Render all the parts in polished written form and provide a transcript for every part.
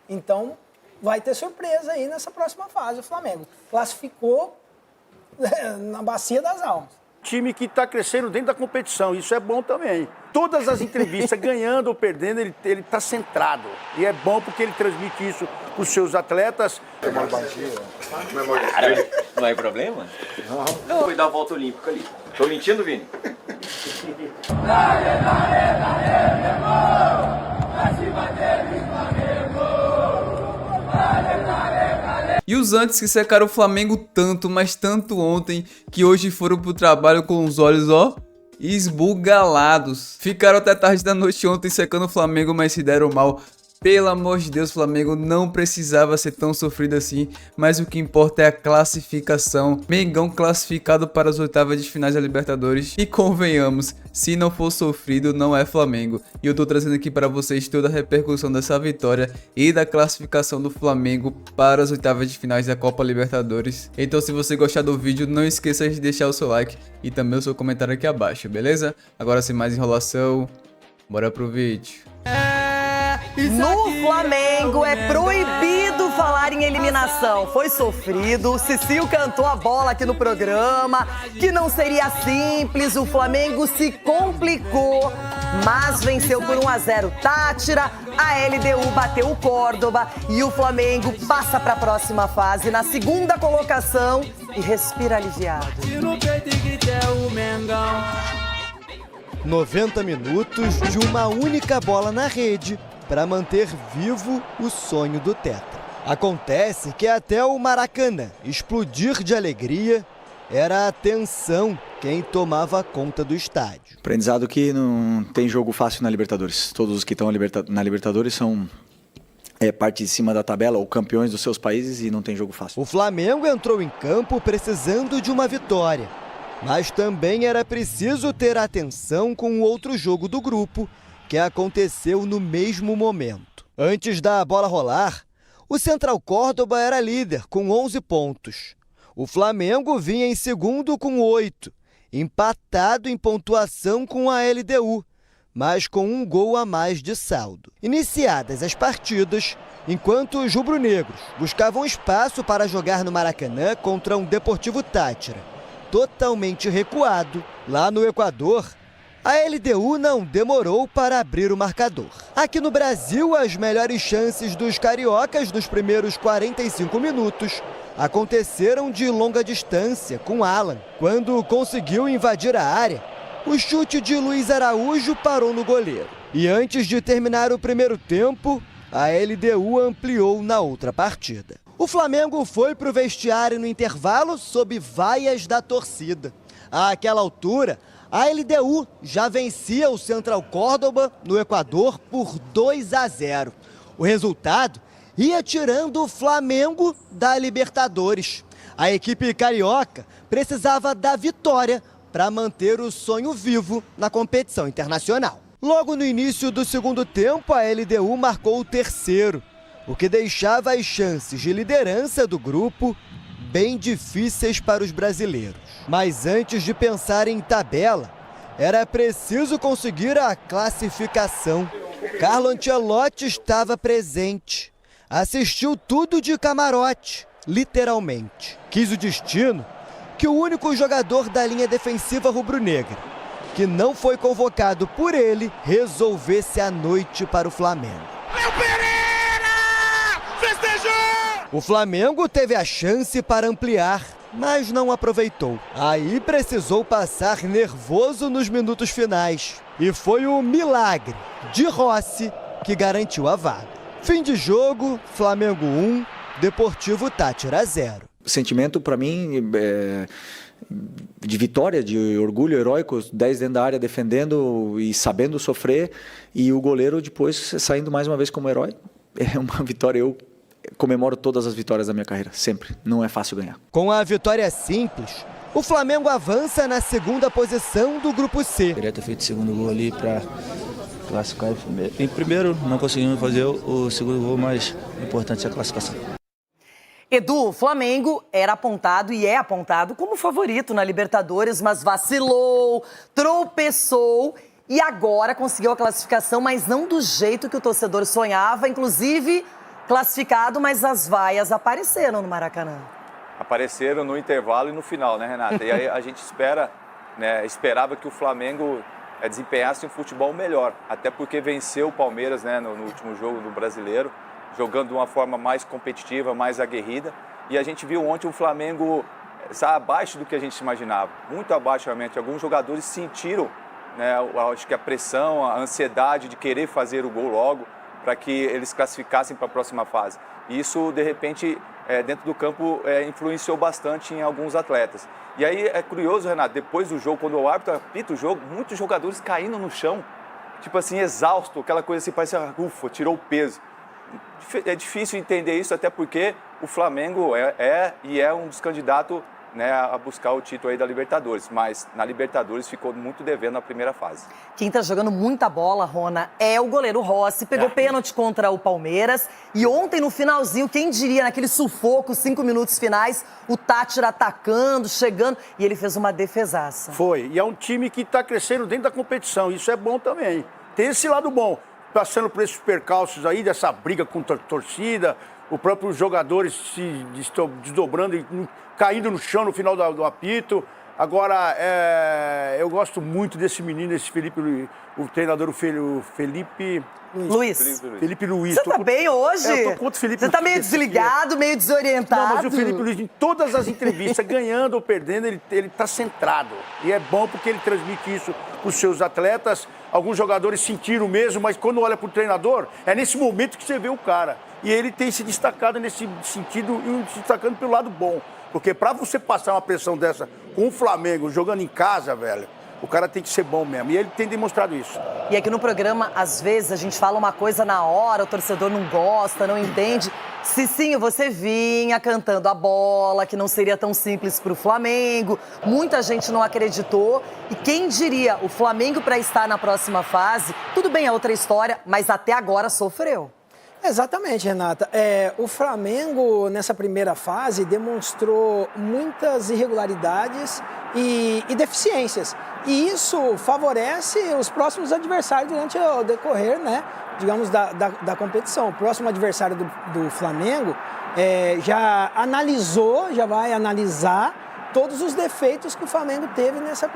Então, vai ter surpresa aí nessa próxima fase. O Flamengo classificou na Bacia das Almas. Time que está crescendo dentro da competição, isso é bom também. Todas as entrevistas, ganhando ou perdendo, ele está centrado. E é bom porque ele transmite isso para os seus atletas. Não é problema? Não. Foi dar a volta olímpica ali. Tô mentindo, Vini? E os antes que secaram o Flamengo tanto, mas tanto ontem, que hoje foram pro trabalho com os olhos, ó, esbugalados. Ficaram até tarde da noite ontem secando o Flamengo, mas se deram mal. Pelo amor de Deus, o Flamengo não precisava ser tão sofrido assim, mas o que importa é a classificação. Mengão classificado para as oitavas de finais da Libertadores. E convenhamos, se não for sofrido, não é Flamengo. E eu tô trazendo aqui para vocês toda a repercussão dessa vitória e da classificação do Flamengo para as oitavas de finais da Copa Libertadores. Então, se você gostar do vídeo, não esqueça de deixar o seu like e também o seu comentário aqui abaixo, beleza? Agora, sem mais enrolação, bora pro vídeo. No Flamengo é proibido falar em eliminação. Foi sofrido, o Cicinho cantou a bola aqui no programa, que não seria simples, o Flamengo se complicou, mas venceu por 1-0 Táchira, a LDU bateu o Córdoba e o Flamengo passa para a próxima fase na segunda colocação e respira aliviado. 90 minutos de uma única bola na rede para manter vivo o sonho do Tetra. Acontece que até o Maracanã explodir de alegria, era a tensão quem tomava conta do estádio. Aprendizado que não tem jogo fácil na Libertadores. Todos os que estão na Libertadores são parte de cima da tabela ou campeões dos seus países e não tem jogo fácil. O Flamengo entrou em campo precisando de uma vitória, mas também era preciso ter atenção com o outro jogo do grupo, que aconteceu no mesmo momento. Antes da bola rolar, o Central Córdoba era líder com 11 pontos. O Flamengo vinha em segundo com 8, empatado em pontuação com a LDU, mas com um gol a mais de saldo. Iniciadas as partidas, enquanto os rubro-negros buscavam espaço para jogar no Maracanã contra um Deportivo Táchira, totalmente recuado, lá no Equador, a LDU não demorou para abrir o marcador. Aqui no Brasil, as melhores chances dos cariocas nos primeiros 45 minutos aconteceram de longa distância com Alan. Quando conseguiu invadir a área, o chute de Luiz Araújo parou no goleiro. E antes de terminar o primeiro tempo, a LDU ampliou na outra partida. O Flamengo foi para o vestiário no intervalo sob vaias da torcida. Àquela altura, a LDU já vencia o Central Córdoba no Equador por 2-0. O resultado ia tirando o Flamengo da Libertadores. A equipe carioca precisava da vitória para manter o sonho vivo na competição internacional. Logo no início do segundo tempo, a LDU marcou o terceiro, o que deixava as chances de liderança do grupo bem difíceis para os brasileiros. Mas antes de pensar em tabela, era preciso conseguir a classificação. Carlo Ancelotti estava presente. Assistiu tudo de camarote, literalmente. Quis o destino que o único jogador da linha defensiva rubro-negra, que não foi convocado por ele, resolvesse a noite para o Flamengo. O Flamengo teve a chance para ampliar, mas não aproveitou. Aí precisou passar nervoso nos minutos finais. E foi o milagre de Rossi que garantiu a vaga. Fim de jogo, Flamengo 1, Deportivo Táchira 0. O sentimento para mim de vitória, de orgulho heróico, 10 dentro da área defendendo e sabendo sofrer, e o goleiro depois saindo mais uma vez como herói. É uma vitória, eu comemoro todas as vitórias da minha carreira, sempre. Não é fácil ganhar. Com a vitória simples, o Flamengo avança na segunda posição do Grupo C. Queria ter feito o segundo gol ali para classificar em primeiro. Não conseguimos fazer o segundo gol, mas o importante é a classificação. Edu, o Flamengo era apontado e é apontado como favorito na Libertadores, mas vacilou, tropeçou e agora conseguiu a classificação, mas não do jeito que o torcedor sonhava, inclusive classificado, mas as vaias apareceram no Maracanã. Apareceram no intervalo e no final, né, Renata? E aí a gente esperava que o Flamengo desempenhasse um futebol melhor, até porque venceu o Palmeiras, né, no último jogo do Brasileiro, jogando de uma forma mais competitiva, mais aguerrida. E a gente viu ontem o Flamengo abaixo do que a gente imaginava, muito abaixo realmente. Alguns jogadores sentiram, né, acho que a pressão, a ansiedade de querer fazer o gol logo, para que eles classificassem para a próxima fase. E isso, de repente, dentro do campo, influenciou bastante em alguns atletas. E aí é curioso, Renato, depois do jogo, quando o árbitro apita o jogo, muitos jogadores caindo no chão, tipo assim, exausto, aquela coisa assim, parece, ufa, tirou o peso. É difícil entender isso, até porque o Flamengo é um dos candidatos, né, a buscar o título aí da Libertadores, mas na Libertadores ficou muito devendo na primeira fase. Quem tá jogando muita bola, Rona, é o goleiro Rossi. Pegou pênalti contra o Palmeiras. E ontem, no finalzinho, quem diria, naquele sufoco, 5 minutos finais, o Táchira atacando, chegando, e ele fez uma defesaça. Foi. E é um time que está crescendo dentro da competição. Isso é bom também. Tem esse lado bom. Passando por esses percalços aí, dessa briga com a torcida, os próprios jogadores se desdobrando e caindo no chão no final do apito. Agora, eu gosto muito desse menino, esse Felipe, o treinador, o Felipe Luiz. Felipe Luiz. Você tá bem hoje? Eu tô contra o Felipe. Você tá meio desligado, meio desorientado. Não, mas o Felipe Luiz, em todas as entrevistas, ganhando ou perdendo, ele tá centrado. E é bom porque ele transmite isso para os seus atletas. Alguns jogadores sentiram mesmo, mas quando olha para o treinador, é nesse momento que você vê o cara. E ele tem se destacado nesse sentido e se destacando pelo lado bom. Porque para você passar uma pressão dessa com o Flamengo, jogando em casa, velho, o cara tem que ser bom mesmo. E ele tem demonstrado isso. E aqui no programa, às vezes, a gente fala uma coisa na hora, o torcedor não gosta, não entende. Cicinho, você vinha cantando a bola, que não seria tão simples para o Flamengo. Muita gente não acreditou. E quem diria, o Flamengo para estar na próxima fase, tudo bem, é outra história, mas até agora sofreu. Exatamente, Renata. O Flamengo, nessa primeira fase, demonstrou muitas irregularidades e deficiências. E isso favorece os próximos adversários durante o decorrer, né, digamos, da competição. O próximo adversário do Flamengo já vai analisar todos os defeitos que o Flamengo teve nessa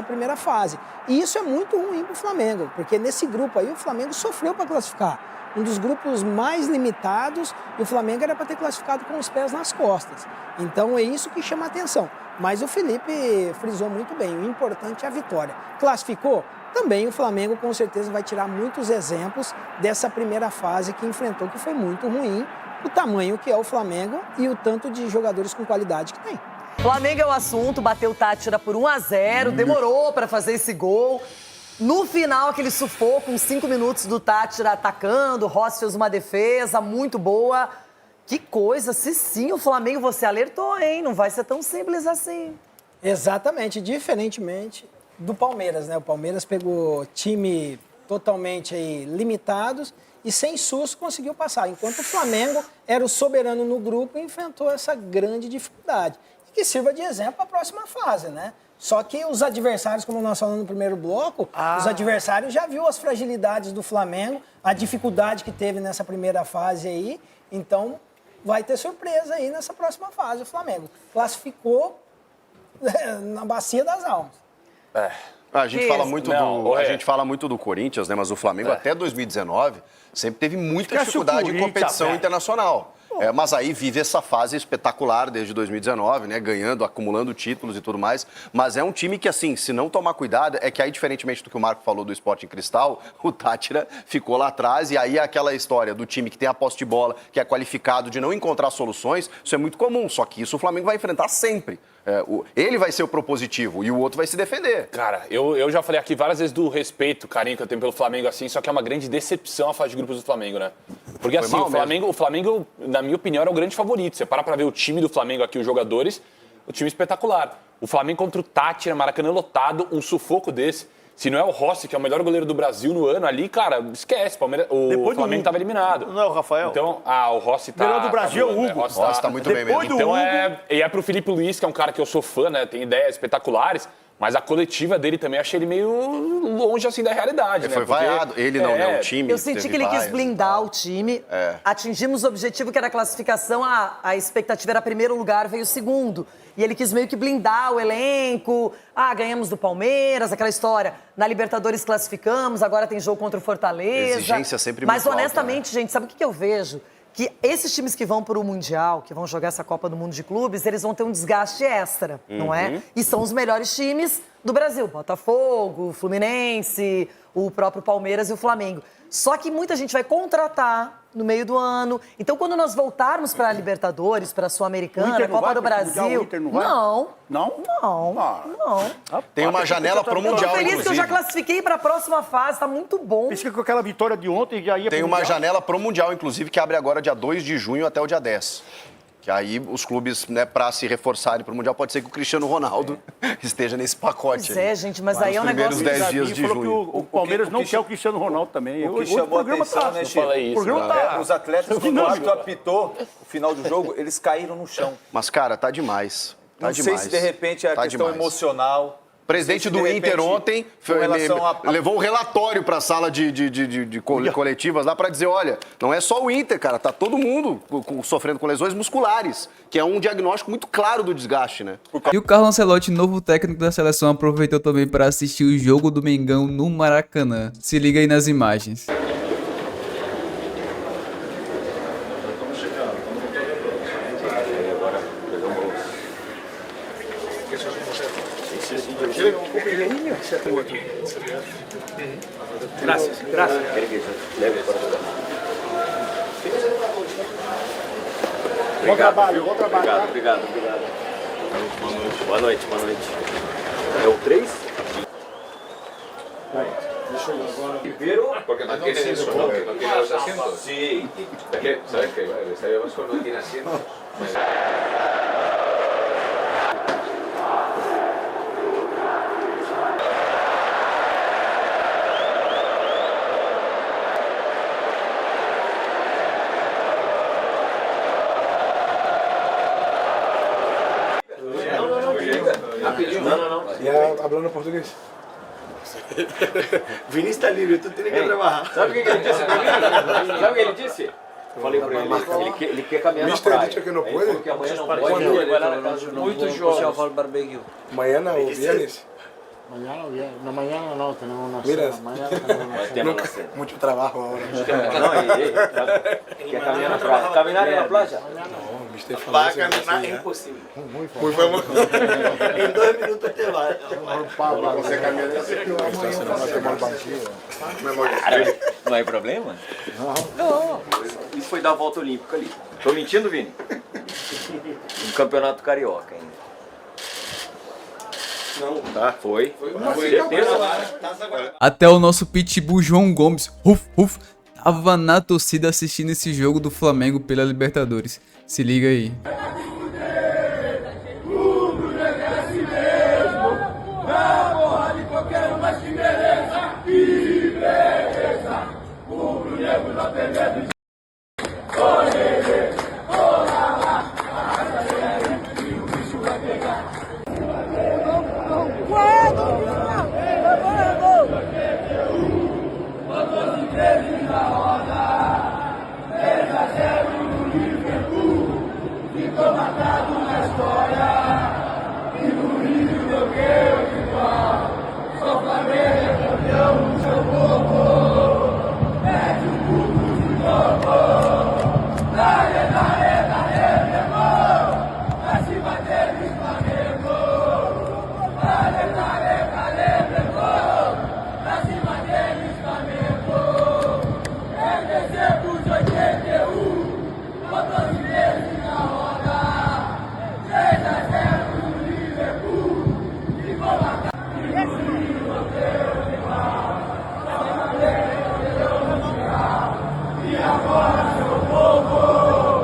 primeira fase. E isso é muito ruim para o Flamengo, porque nesse grupo aí o Flamengo sofreu para classificar. Um dos grupos mais limitados, e o Flamengo era para ter classificado com os pés nas costas. Então é isso que chama a atenção. Mas o Felipe frisou muito bem, o importante é a vitória. Classificou? Também o Flamengo com certeza vai tirar muitos exemplos dessa primeira fase que enfrentou, que foi muito ruim, o tamanho que é o Flamengo e o tanto de jogadores com qualidade que tem. Flamengo é o assunto, bateu o Táchira por 1-0, demorou para fazer esse gol. No final, aquele sufoco, uns 5 minutos do Táchira atacando, o Rossi fez uma defesa muito boa. Que coisa, se sim, o Flamengo, você alertou, hein? Não vai ser tão simples assim. Exatamente, diferentemente do Palmeiras, né? O Palmeiras pegou time totalmente aí limitados e sem susto conseguiu passar. Enquanto o Flamengo era o soberano no grupo e enfrentou essa grande dificuldade. E que sirva de exemplo para a próxima fase, né? Só que os adversários, como nós falamos no primeiro bloco, os adversários já viu as fragilidades do Flamengo, a dificuldade que teve nessa primeira fase aí. Então, vai ter surpresa aí nessa próxima fase. O Flamengo classificou na bacia das almas. A gente fala muito do Corinthians, né? Mas o Flamengo até 2019 sempre teve muita dificuldade em competição internacional. Mas aí vive essa fase espetacular desde 2019, né? Ganhando, acumulando títulos e tudo mais. Mas é um time que, assim, se não tomar cuidado, é que aí, diferentemente do que o Marco falou do Sporting Cristal, o Táchira ficou lá atrás. E aí aquela história do time que tem a posse de bola, que é qualificado, de não encontrar soluções, isso é muito comum. Só que isso o Flamengo vai enfrentar sempre. Ele vai ser o propositivo e o outro vai se defender. Cara, eu já falei aqui várias vezes do respeito, carinho que eu tenho pelo Flamengo, assim, só que é uma grande decepção a fase de grupos do Flamengo, né? Porque assim, o Flamengo, na minha opinião, era o grande favorito. Você para pra ver o time do Flamengo aqui, os jogadores, o time espetacular. O Flamengo contra o Táchira, Maracanã lotado, um sufoco desse. Se não é o Rossi, que é o melhor goleiro do Brasil no ano ali, cara, esquece. O Flamengo estava eliminado. Não é o Rafael? Então, o Rossi tá... O melhor do Brasil é o Hugo. O Rossi tá muito bem mesmo. Então é pro Felipe Luiz, que é um cara que eu sou fã, né? Tem ideias espetaculares. Mas a coletiva dele também, achei ele meio longe, assim, da realidade, Ele foi vaiado, ele não, né? O time. Eu senti que ele quis blindar o time. Atingimos o objetivo que era a classificação, a expectativa era primeiro lugar, veio segundo. E ele quis meio que blindar o elenco. Ganhamos do Palmeiras, aquela história. Na Libertadores classificamos, agora tem jogo contra o Fortaleza. Exigência sempre Mas muito honestamente, alta, né? gente, sabe o que eu vejo? Que esses times que vão para o Mundial, que vão jogar essa Copa do Mundo de Clubes, eles vão ter um desgaste extra, não é? E são os melhores times do Brasil. Botafogo, Fluminense, o próprio Palmeiras e o Flamengo. Só que muita gente vai contratar no meio do ano. Então, quando nós voltarmos para a Libertadores, para a Sul-Americana, Copa do Brasil... O Inter não vai? Não. Não? Não. Tem uma janela pro Mundial, Eu tô feliz inclusive. que eu já classifiquei para a próxima fase, tá muito bom. Pensei que com aquela vitória de ontem já ia Tem pro uma Mundial. janela pro Mundial, inclusive, que abre agora dia 2 de junho até o dia 10. Que aí os clubes, né, para se reforçarem pro Mundial, pode ser que o Cristiano Ronaldo esteja nesse pacote. Pois é, gente, mas aí é um primeiros negócio... 10 dias de falou junho. que o Palmeiras não quer o Cristiano Ronaldo também. O que chamou a atenção, né, Chico? Os atletas, quando o árbitro apitou o final do jogo, eles caíram no chão. Mas, cara, tá demais. Tá Não sei se, de repente, é a questão emocional... O presidente do Inter ontem levou um relatório para a sala de coletivas lá para dizer, olha, não é só o Inter, cara, tá todo mundo sofrendo com lesões musculares, que é um diagnóstico muito claro do desgaste, né? E o Carlo Ancelotti, novo técnico da seleção, aproveitou também para assistir o jogo do Mengão no Maracanã. Se liga aí nas imagens. Graças. Bom trabalho. Obrigado. Boa noite. É o 3? Primero, porque no tiene eso, no tiene los asientos. Sí. ¿Sabes qué? El Estadio Vasco no tiene asientos. No. Ya hablando portugués. Viniste livre, tu tem que trabalhar. Sabe o que ele disse pra mim? Sabe o que ele disse? Falei pra ele, ele quer caminhar na praia. Mister que não pode? Porque amanhã não pode, ele vai lá na casa de muitos jogos. Mañana o viernes. Mañana o viernes. No, mañana no, tenemos una Mira, cena. Mañana tenemos una cena. Mucho trabajo ahora. Quer caminhar na praia. Caminhar na playa? No, Mister falou Para caminhar é impossível. Muy famoso. Em 2 minutos te vai. Você caminha nesse Não é problema? Não. Isso foi dar a volta olímpica ali. Tô mentindo, Vini? No Campeonato Carioca ainda. Não. Tá? Foi. Certeza. Até o nosso pitbull João Gomes, tava na torcida assistindo esse jogo do Flamengo pela Libertadores. Se liga aí. E agora, seu povo!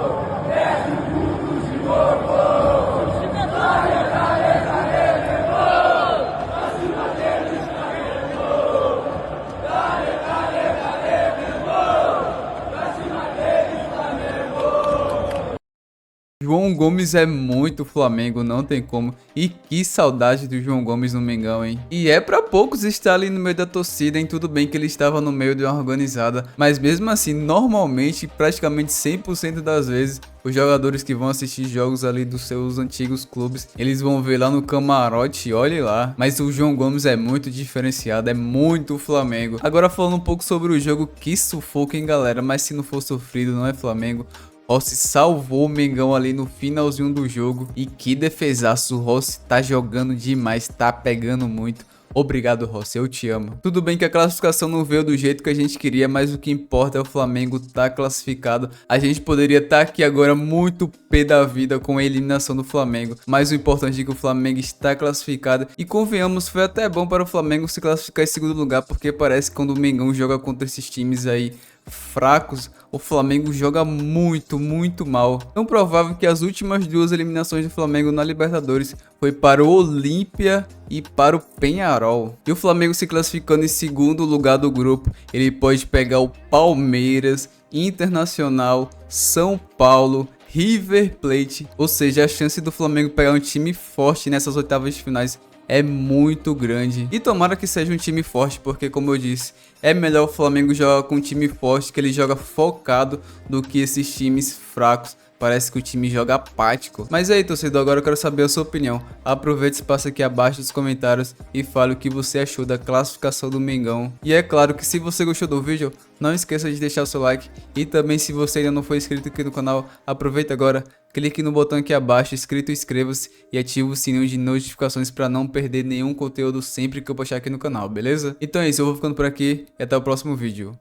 João Gomes é muito Flamengo, não tem como. E que saudade do João Gomes no Mengão, hein? E é pra poucos estar ali no meio da torcida, hein? Tudo bem que ele estava no meio de uma organizada, mas mesmo assim, normalmente, praticamente 100% das vezes, os jogadores que vão assistir jogos ali dos seus antigos clubes, eles vão ver lá no camarote, olhe lá. Mas o João Gomes é muito diferenciado, é muito Flamengo. Agora falando um pouco sobre o jogo, que sufoco, hein, galera? Mas se não for sofrido, não é Flamengo. Rossi salvou o Mengão ali no finalzinho do jogo. E que defesaço, o Rossi tá jogando demais, tá pegando muito. Obrigado, Rossi, eu te amo. Tudo bem que a classificação não veio do jeito que a gente queria, mas o que importa é o Flamengo tá classificado. A gente poderia estar aqui agora muito pé da vida com a eliminação do Flamengo, mas o importante é que o Flamengo está classificado. E convenhamos, foi até bom para o Flamengo se classificar em segundo lugar, porque parece que quando o Mengão joga contra esses times aí fracos, o Flamengo joga muito mal. Tão provável que as últimas duas eliminações do Flamengo na Libertadores foi para o Olímpia e para o Peñarol. E o Flamengo se classificando em segundo lugar do grupo, ele pode pegar o Palmeiras, Internacional, São Paulo, River Plate, ou seja, a chance do Flamengo pegar um time forte nessas oitavas de finais é muito grande. E tomara que seja um time forte, porque como eu disse, é melhor o Flamengo jogar com um time forte, que ele joga focado, do que esses times fracos. Parece que o time joga apático. Mas aí, torcedor, agora eu quero saber a sua opinião. Aproveite esse espaço aqui abaixo nos comentários e fale o que você achou da classificação do Mengão. E é claro que se você gostou do vídeo, não esqueça de deixar o seu like. E também, se você ainda não for inscrito aqui no canal, aproveita agora, clique no botão aqui abaixo, inscrito, inscreva-se e ative o sininho de notificações para não perder nenhum conteúdo sempre que eu postar aqui no canal, beleza? Então é isso, eu vou ficando por aqui e até o próximo vídeo.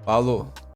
Falou!